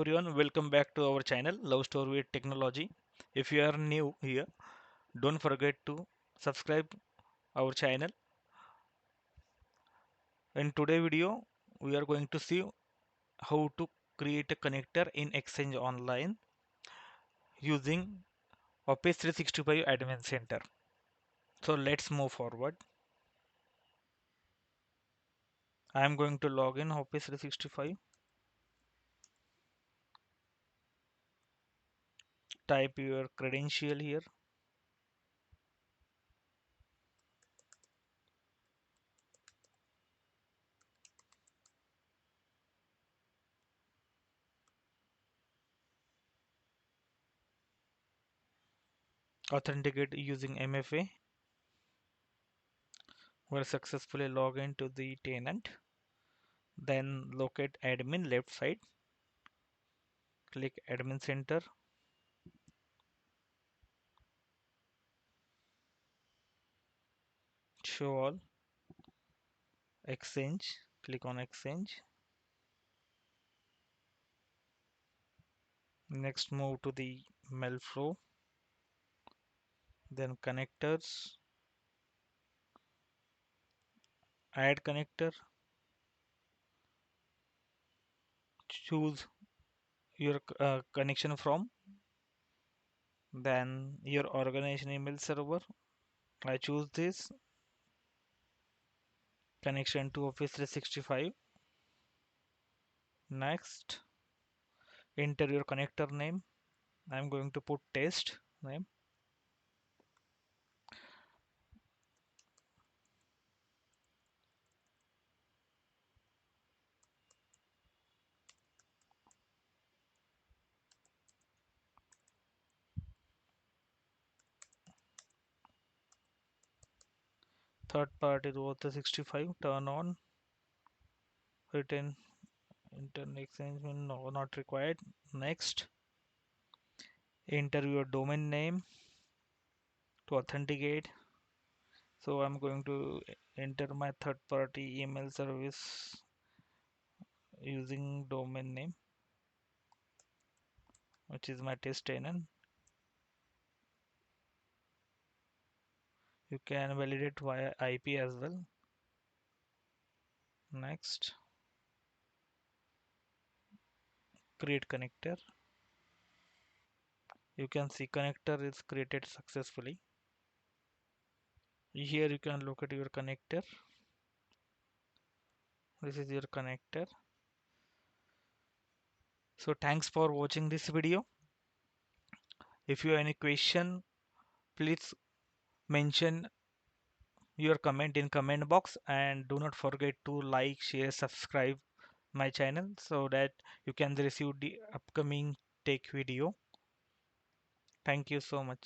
Everyone, welcome back to our channel Love Story with Technology. If you are new here, don't forget to subscribe our channel. In today video, we are going to see how to create a connector in Exchange Online using Office 365 Admin Center. So let's move forward. I am going to log in Office 365. Type your credential here. Authenticate using MFA. We'll successfully log into the tenant. Then locate admin left side. Click admin center. Show all. Exchange. Click on Exchange. Next move to the mail flow. Then connectors. Add connector. Choose your connection from. Then your organization email server. I choose this. Connection to Office 365. Next. Enter your connector name. I'm going to put test name. Third part is Office 65. Turn on. Written internet exchange no, not required. Next. Enter your domain name to authenticate. So I'm going to enter my third party email service using domain name, which is my test tenant. You can validate via IP as well. Next, create connector. You can see connector is created successfully. Here you can look at your connector. This is your connector. So thanks for watching this video. If you have any question, please mention your comment in comment box, and do not forget to like, share, subscribe my channel so that you can receive the upcoming tech video. Thank you so much.